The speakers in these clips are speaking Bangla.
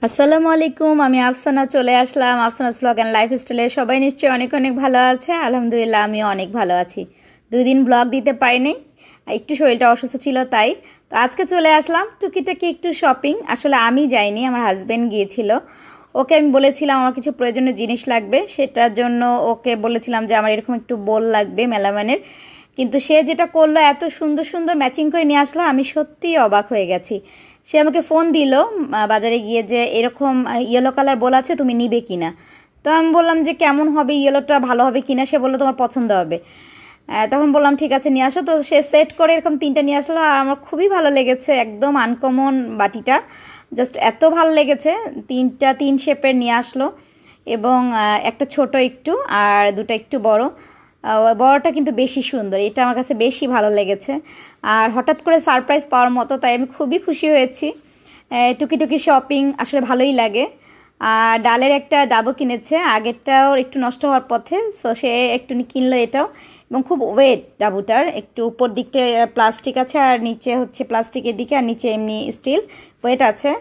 আসসালামু আলাইকুম। আমি আফসানা চলে আসলাম আফসানাস ব্লগ অ্যান্ড লাইফস্টাইলে। সবাই নিশ্চয়ই অনেক অনেক ভালো আছে। আলহামদুলিল্লাহ আমিও অনেক ভালো আছি। 2 দিন ব্লগ দিতে পারিনি, একটু শরীরটা অসুস্থ ছিল তাই। তো আজকে চলে আসলাম টুকিটাকি একটু শপিং। আসলে আমি যাইনি, আমার হাজব্যান্ড গিয়েছিল। ওকে আমি বলেছিলাম আমার কিছু প্রয়োজনীয় জিনিস লাগবে, সেটার জন্য ওকে বলেছিলাম যে আমার এরকম একটু বোল লাগবে মেলামানের। কিন্তু সে যেটা করলো, এত সুন্দর সুন্দর ম্যাচিং করে নিয়ে আসলো, আমি সত্যিই অবাক হয়ে গেছি। সে আমাকে ফোন দিল বাজারে গিয়ে যে এরকম ইয়েলো কালার বোল আছে, তুমি নিবে কি না। তো আমি বললাম যে কেমন হবে, ইয়েলোটা ভালো হবে কি না। সে বললো তোমার পছন্দ হবে। তখন বললাম ঠিক আছে নিয়ে আসো। তো সে সেট করে এরকম 3টা নিয়ে আসলো, আর আমার খুবই ভালো লেগেছে। একদম আনকমন বাটিটা, জাস্ট এত ভালো লেগেছে। 3 শেপের নিয়ে আসলো, এবং একটা ছোট একটু আর দুটো একটু বড়। বড়টা কিন্তু বেশি সুন্দর, এটা আমার কাছে বেশি ভালো লেগেছে। আর হঠাৎ করে সারপ্রাইজ পাওয়ার মতো, তাই আমি খুবই খুশি হয়েছি। টুকি শপিং আসলে ভালোই লাগে। আর ডালের একটা ডাবও কিনেছে, আগেরটাও একটু নষ্ট হওয়ার পথে, সো সে একটু কিনলো এটাও। এবং খুব ওয়েট ডাবুটার, একটু উপর দিকটা প্লাস্টিক আছে আর নিচে হচ্ছে প্লাস্টিকের দিকে, আর নিচে এমনি স্টিল ওয়েট আছে।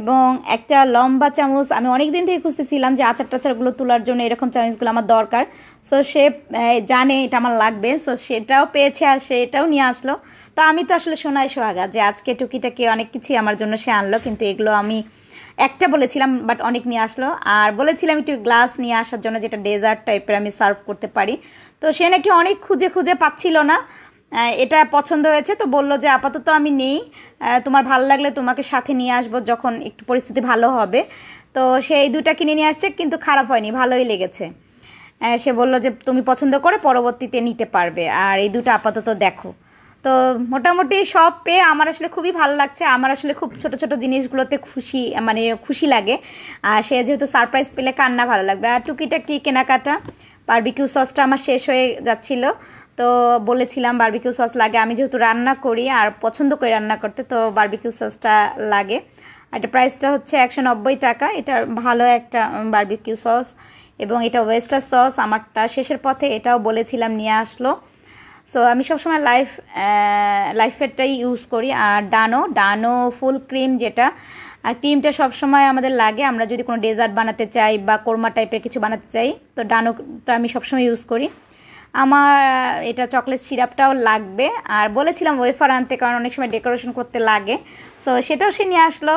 এবং একটা লম্বা চামচ, আমি অনেক দিন থেকে খুঁজতেছিলাম যে আচার টাচারগুলো তোলার জন্য এরকম চামচগুলো আমার দরকার। সো সে জানে এটা আমার লাগবে, সো সেটাও পেয়েছে আর সেটাও নিয়ে আসলো। তো আমি তো আসলে সোনায় সোহাগা যে আজকে টুকিটাকি অনেক কিছুই আমার জন্য সে আনলো, কিন্তু এগুলো আমি একটা বলেছিলাম বাট অনেক নিয়ে আসলো। আর বলেছিলাম একটু গ্লাস নিয়ে আসার জন্য, যেটা ডেজার্ট টাইপের আমি সার্ভ করতে পারি। তো সে নাকি অনেক খুঁজে খুঁজে পাচ্ছিল না, এটা পছন্দ হয়েছে। তো বললো যে আপাতত আমি নেই, তোমার ভালো লাগলে তোমাকে সাথে নিয়ে আসবো যখন একটু পরিস্থিতি ভালো হবে। তো সেই 2টা কিনে নিয়ে আসছে, কিন্তু খারাপ হয়নি, ভালোই লেগেছে। সে বললো যে তুমি পছন্দ করে পরবর্তীতে নিতে পারবে, আর এই 2টা আপাতত দেখো। তো মোটামুটি সব পেয়ে আমার আসলে খুবই ভালো লাগছে। আমার আসলে খুব ছোট ছোট জিনিসগুলোতে খুশি, মানে খুশি লাগে। আর সে যেহেতু সারপ্রাইজ পেলে কান্না ভালো লাগবে। আর টুকিটাকি কেনাকাটা, বারবিকিউ সসটা আমার শেষ হয়ে যাচ্ছিল, তো বলেছিলাম বারবিকিউ সস লাগে। আমি যেহেতু রান্না করি আর পছন্দ করি রান্না করতে, তো বারবিকিউ সসটা লাগে। এটা প্রাইসটা হচ্ছে 190 টাকা। এটা ভালো একটা বারবিকিউ সস, এবং এটা ওয়েস্টার সস আমারটা শেষের পথে, এটাও বলেছিলাম নিয়ে আসলো। সো আমি সবসময় লাইফেরটাই ইউজ করি। আর ডানো ফুল ক্রিম, যেটা ক্রিমটা সবসময় আমাদের লাগে আমরা যদি কোনো ডেজার্ট বানাতে চাই বা কোরমা টাইপের কিছু বানাতে চাই, তো ডানোটা আমি সবসময় ইউজ করি। আমার এটা চকলেট সিরাপটাও লাগবে, আর বলেছিলাম ওয়েফার আনতে, কারণ অনেক সময় ডেকোরেশন করতে লাগে। সো সেটাও সে নিয়ে আসলো।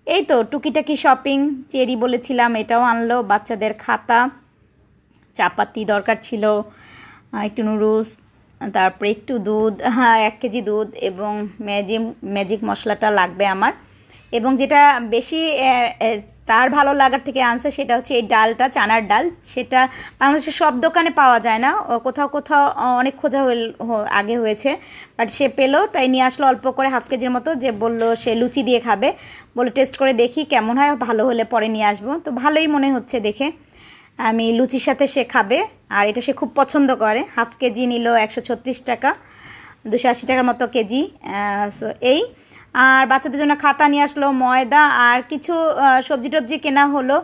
এই তো টুকিটাকি শপিং। চেরি বলেছিলাম, এটাও আনলো। বাচ্চাদের খাতা, চাপাতি দরকার ছিল, একটু নুডলস, তারপরে একটু দুধ, 1 কেজি দুধ, এবং ম্যাজিক মশলাটা লাগবে আমার। এবং যেটা বেশি তার ভালো লাগার থেকে আনছে, সেটা হচ্ছে এই ডালটা, চানার ডাল। সেটা বাংলাদেশের সব দোকানে পাওয়া যায় না, কোথাও কোথাও অনেক খোঁজা আগে হয়েছে, বাট সে পেলো, তাই নিয়ে আসলো অল্প করে 1/2 কেজির মতো। যে বললো সে লুচি দিয়ে খাবে, বলে টেস্ট করে দেখি কেমন হয়, ভালো হলে পরে নিয়ে আসবো। তো ভালোই মনে হচ্ছে দেখে, আমি লুচির সাথে সে খাবে। আর এটা সে খুব পছন্দ করে। 1/2 কেজি নিল 136 টাকা, 280 টাকার মতো কেজি। সো এই। আর বাচ্চাদের জন্য খাতা নিয়ে আসলো, ময়দা, আর কিছু সবজি টবজি কেনা হলো।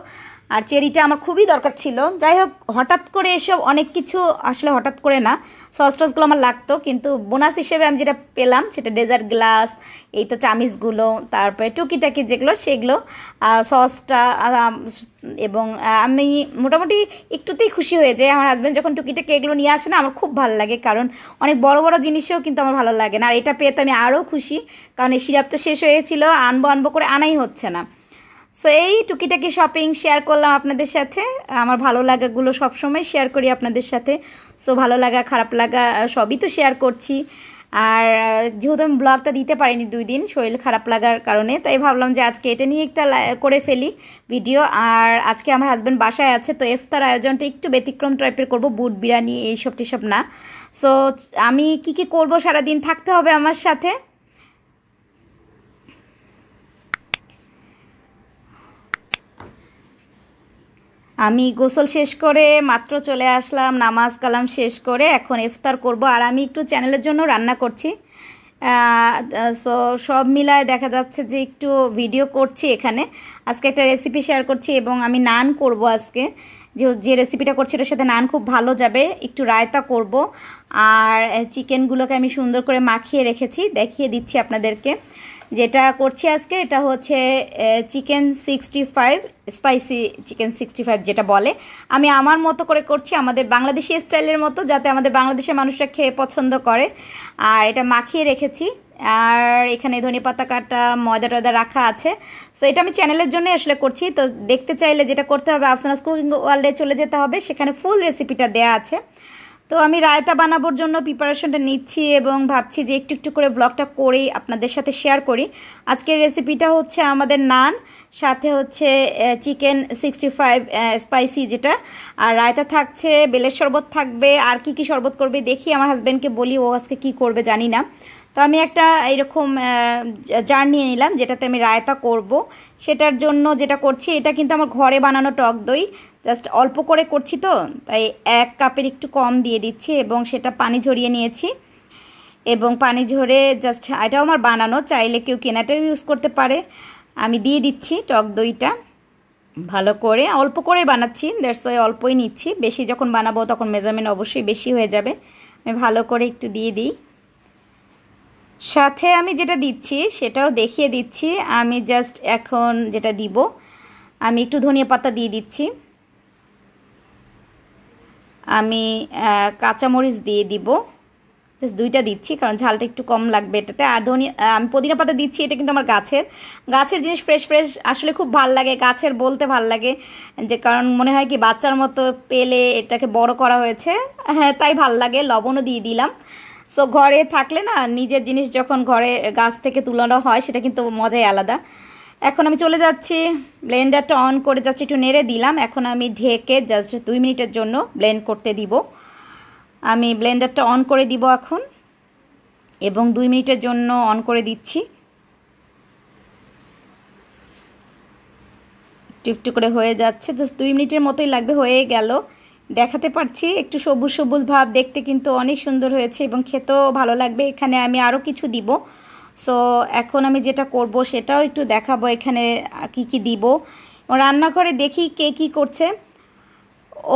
আর চেরিটা আমার খুবই দরকার ছিল। যাই হোক, হঠাৎ করে এসব অনেক কিছু, আসলে হঠাৎ করে না, সস টসগুলো আমার লাগতো, কিন্তু বোনাস হিসেবে আমি যেটা পেলাম সেটা ডেজার্ট গ্লাস, এই তো চামিচগুলো, তারপরে টুকিটাকি যেগুলো সেগুলো, সসটা। এবং আমি মোটামুটি একটুতেই খুশি হয়ে যাই। আমার হাজব্যান্ড যখন টুকিটাকি এগুলো নিয়ে আসে না, আমার খুব ভালো লাগে, কারণ অনেক বড় বড় জিনিসেও কিন্তু আমার ভালো লাগে না। আর এটা পেয়ে তো আমি আরও খুশি, কারণ এই সিরাপটা শেষ হয়েছিল, আনবো করে আনাই হচ্ছে না। সো এই টুকিটাকি শপিং শেয়ার করলাম আপনাদের সাথে। আমার ভালো লাগাগুলো সবসময় শেয়ার করি আপনাদের সাথে। সো ভালো লাগা খারাপ লাগা সবই তো শেয়ার করছি। আর যেহেতু আমি ব্লগটা দিতে পারিনি 2 দিন শরীর খারাপ লাগার কারণে, তাই ভাবলাম যে আজকে এটা নিয়ে একটা করে ফেলি ভিডিও। আর আজকে আমার হাজব্যান্ড বাসায় আছে, তো ইফতার আয়োজনটা একটু ব্যতিক্রম টাইপের করব, বুট বিরিয়ানি এইসব টিসব না। সো আমি কি করব, সারাদিন থাকতে হবে আমার সাথে। আমি গোসল শেষ করে মাত্র চলে আসলাম, নামাজ কালাম শেষ করে এখন ইফতার করব। আর আমি একটু চ্যানেলের জন্য রান্না করছি। সো সব মিলায় দেখা যাচ্ছে যে একটু ভিডিও করছি এখানে। আজকে একটা রেসিপি শেয়ার করছি, এবং আমি নান করব আজকে। যে রেসিপিটা করছি এটার সাথে নান খুব ভালো যাবে। একটু রায়তা করব, আর চিকেনগুলোকে আমি সুন্দর করে মাখিয়ে রেখেছি, দেখিয়ে দিচ্ছি আপনাদেরকে। যেটা করছি আজকে এটা হচ্ছে চিকেন 65, স্পাইসি চিকেন 65 যেটা বলে। আমি আমার মতো করে করছি, আমাদের বাংলাদেশি স্টাইলের মতো, যাতে আমাদের বাংলাদেশের মানুষরা খেয়ে পছন্দ করে। আর এটা মাখিয়ে রেখেছি, আর এখানে ধনেপাতা কাটা, ময়দা টয়দা রাখা আছে। সো এটা আমি চ্যানেলের জন্য আসলে করছি। তো দেখতে চাইলে যেটা করতে হবে, আফসানাস কুকিং ওয়ার্ল্ডে চলে যেতে হবে, সেখানে ফুল রেসিপিটা দেয়া আছে। তো আমি রায়তা বানাবোর জন্য প্রিপারেশনটা নিচ্ছি এবং ভাবছি যে একটু একটু করে ব্লগটা করেই আপনাদের সাথে শেয়ার করি। আজকের রেসিপিটা হচ্ছে আমাদের নান, সাথে হচ্ছে চিকেন 65 স্পাইসি যেটা, আর রায়তা থাকছে, বেলের শরবত থাকবে, আর কি কি শরবত করবে দেখি। আমার হাজব্যান্ডকে বলি, ও আজকে কী করবে জানি না। তো আমি একটা এরকম জার নিয়ে নিলাম যেটাতে আমি রায়তা করব। সেটার জন্য যেটা করছি, এটা কিন্তু আমার ঘরে বানানো টক দই, জাস্ট অল্প করে করছি, তো তাই 1 কাপের একটু কম দিয়ে দিচ্ছি এবং সেটা পানি ঝরিয়ে নিয়েছি। এবং পানি ঝরে জাস্ট, এটাও আমার বানানো, চাইলে কেউ কেনাটাও ইউজ করতে পারে। আমি দিয়ে দিচ্ছি টক দইটা ভালো করে, অল্প করে বানাচ্ছি, দ্যাটস ওয়াই অল্পই নিচ্ছি। বেশি যখন বানাবো তখন মেজারমেন্ট অবশ্যই বেশি হয়ে যাবে। আমি ভালো করে একটু দিয়ে দিই। সাথে আমি যেটা দিচ্ছি সেটাও দেখিয়ে দিচ্ছি। আমি জাস্ট এখন যেটা দিব, আমি একটু ধনিয়া পাতা দিয়ে দিচ্ছি, আমি কাঁচামরিচ দিয়ে দিব, জাস্ট 2টা দিচ্ছি কারণ ঝালটা একটু কম লাগবে এটাতে। আর আমি পুদিনা পাতা দিচ্ছি, এটা কিন্তু আমার গাছের জিনিস, ফ্রেশ ফ্রেশ আসলে খুব ভাল লাগে, গাছের বলতে ভাল লাগে, যে কারণ মনে হয় কি বাচ্চার মতো পেলে এটাকে বড় করা হয়েছে, হ্যাঁ তাই ভাল লাগে। লবণও দিয়ে দিলাম। সো ঘরে থাকলে না, নিজের জিনিস যখন ঘরে গাছ থেকে তুলানো হয় সেটা কিন্তু মজাই আলাদা। এখন আমি চলে যাচ্ছি, ব্লেন্ডারটা অন করে জাস্ট একটু নেড়ে দিলাম। এখন আমি ঢেকে জাস্ট 2 মিনিটের জন্য ব্লেন্ড করতে দিব। আমি ব্লেন্ডারটা অন করে দিব এখন, এবং 2 মিনিটের জন্য অন করে দিচ্ছি। একটু একটু করে হয়ে যাচ্ছে, জাস্ট 2 মিনিটের মতোই লাগবে, হয়ে গেল। দেখাতে পারছি একটু সবুজ সবুজ ভাব, দেখতে কিন্তু অনেক সুন্দর হয়েছে এবং খেতেও ভালো লাগবে। এখানে আমি আরও কিছু দিব। সো এখন আমি যেটা করব সেটাও একটু দেখাবো, এখানে কি কি দিব। রান্নাঘরে দেখি কে কি করছে।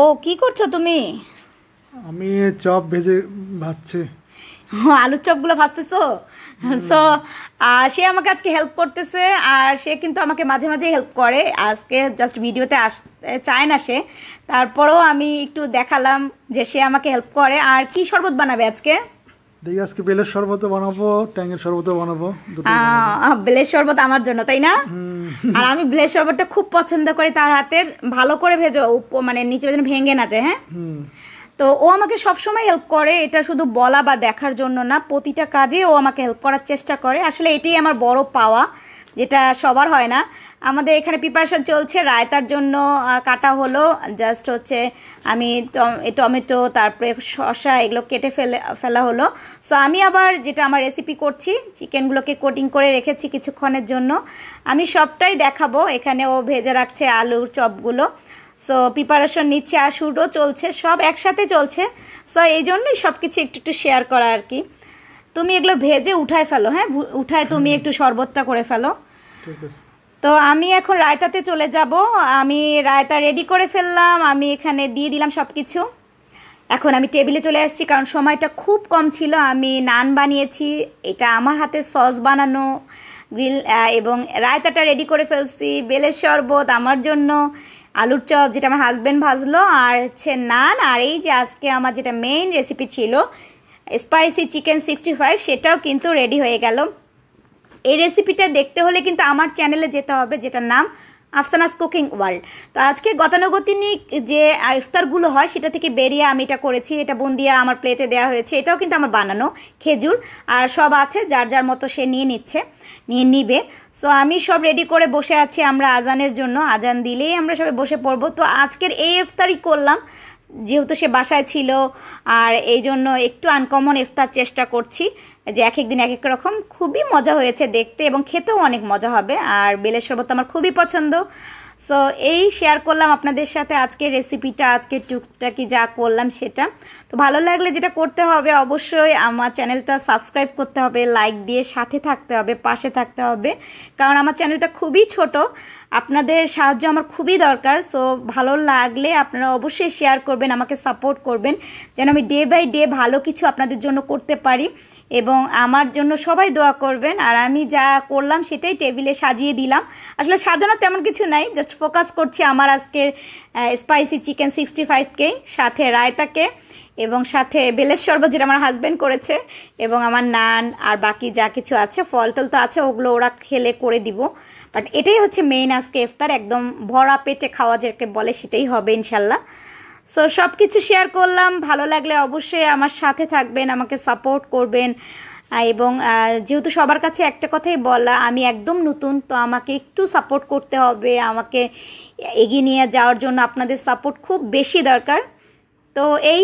ও, কি করছো তুমি? আমি চপ ভেজে ভাজছি। আলুর চপগুলো ভাজতেছো? সো সে আমাকে আজকে হেল্প করতেছে, আর সে কিন্তু আমাকে মাঝে মাঝে হেল্প করে। আজকে জাস্ট ভিডিওতে আসতে চায় না সে, তারপরেও আমি একটু দেখালাম যে সে আমাকে হেল্প করে। আর কি শরবত বানাবে আজকে? দেখি আজকে বেলের শরবতও বানাবো, ট্যাঙের শরবতও বানাবো। বেলের শরবত আমার জন্য, তাই না? আর আমি বেলের শরবতটা খুব পছন্দ করি, তার হাতের। ভালো করে ভেজো, মানে নিচে যেন ভেঙে না যায়। হ্যাঁ, তো ও আমাকে সবসময় হেল্প করে, এটা শুধু বলা বা দেখার জন্য না, প্রতিটা কাজে ও আমাকে হেল্প করার চেষ্টা করে। আসলে এটাই আমার বড় পাওয়া, যেটা সবার হয় না। আমাদের এখানে প্রিপারেশন চলছে রায়তার জন্য, কাটা হলো জাস্ট হচ্ছে আমি টমেটো, তারপরে শসা, এগুলো কেটে ফেলা হলো। সো আমি আবার যেটা আমার রেসিপি করছি, চিকেনগুলোকে কোটিং করে রেখেছি কিছুক্ষণের জন্য, আমি সবটাই দেখাবো। এখানে ও ভেজে রাখছে আলুর চপগুলো। সো প্রিপারেশন নিচ্ছে, আর শ্যুটও চলছে, সব একসাথে চলছে। সো এই জন্যই সব কিছু একটু একটু শেয়ার করা আর কি। তুমি এগুলো ভেজে উঠায় ফেলো, হ্যাঁ উঠায় তুমি একটু শরবতটা করে ফেলো। ঠিক আছে। তো আমি এখন রায়তাতে চলে যাব। আমি রায়তা রেডি করে ফেললাম, আমি এখানে দিয়ে দিলাম সব কিছু। এখন আমি টেবিলে চলে আসছি কারণ সময়টা খুব কম ছিল। আমি নান বানিয়েছি, এটা আমার হাতে সস বানানো, গ্রিল, এবং রায়তাটা রেডি করে ফেলছি, বেলের শরবত আমার জন্য, আলুর চপ যেটা আমার হাজব্যান্ড ভাজলো, আর হচ্ছে নান, আর এই যে আজকে আমার যেটা মেইন রেসিপি ছিল স্পাইসি চিকেন 65, সেটাও কিন্তু রেডি হয়ে গেল। এই রেসিপিটা দেখতে হলে কিন্তু আমার চ্যানেলে যেতে হবে, যেটার নাম আফসানাস কুকিং ওয়ার্ল্ড। তো আজকে গতানুগতিক যে ইফতারগুলো হয় সেটা থেকে বেরিয়ে আমি এটা করেছি। এটা বুন্দিয়া আমার প্লেটে দেওয়া হয়েছে, এটাও কিন্তু আমার বানানো, খেজুর আর সব আছে, যার যার মতো সে নিবে। সো আমি সব রেডি করে বসে আছি, আমরা আজানের জন্য, আজান দিলেই আমরা সবাই বসে পড়বো। তো আজকের এই ইফতারই করলাম, যেহেতু সে বাসায় ছিল, আর এই জন্য একটু আনকমন ইফতার চেষ্টা করছি, যে এক এক দিন এক এক রকম। খুবই মজা হয়েছে দেখতে এবং খেতেও অনেক মজা হবে। আর বেলের শরবত আমার খুবই পছন্দ। সো এই শেয়ার করলাম আপনাদের সাথে আজকের রেসিপিটা, আজকের টুকটাকি যা করলাম সেটা। তো ভালো লাগলে যেটা করতে হবে, অবশ্যই আমার চ্যানেলটা সাবস্ক্রাইব করতে হবে, লাইক দিয়ে সাথে থাকতে হবে, পাশে থাকতে হবে, কারণ আমার চ্যানেলটা খুবই ছোট, আপনাদের সাহায্য আমার খুবই দরকার। সো ভালো লাগলে আপনারা অবশ্যই শেয়ার করবেন, আমাকে সাপোর্ট করবেন, যেন আমি ডে বাই ডে ভালো কিছু আপনাদের জন্য করতে পারি, এবং আমার জন্য সবাই দোয়া করবেন। আর আমি যা করলাম সেটাই টেবিলে সাজিয়ে দিলাম। আসলে সাজানো তেমন কিছু নাই, জাস্ট ফোকাস করছি আমার আজকের স্পাইসি চিকেন 65কে, সাথে রায়তাকে, এবং সাথে বেলের শরবত যেটা আমার হাজব্যান্ড করেছে, এবং আমার নান আর বাকি যা কিছু আছে, ফল টল তো আছে, ওগুলো ওরা খেলে করে দিব। বাট এটাই হচ্ছে মেইন আজকে ইফতার, একদম ভরা পেটে খাওয়া যাকে বলে সেটাই হবে ইনশাল্লাহ। সো সব কিছু শেয়ার করলাম, ভালো লাগলে অবশ্যই আমার সাথে থাকবেন, আমাকে সাপোর্ট করবেন। এবং যেহেতু সবার কাছে একটা কথাই বলা, আমি একদম নতুন, তো আমাকে একটু সাপোর্ট করতে হবে, আমাকে এগিয়ে নিয়ে যাওয়ার জন্য আপনাদের সাপোর্ট খুব বেশি দরকার। তো এই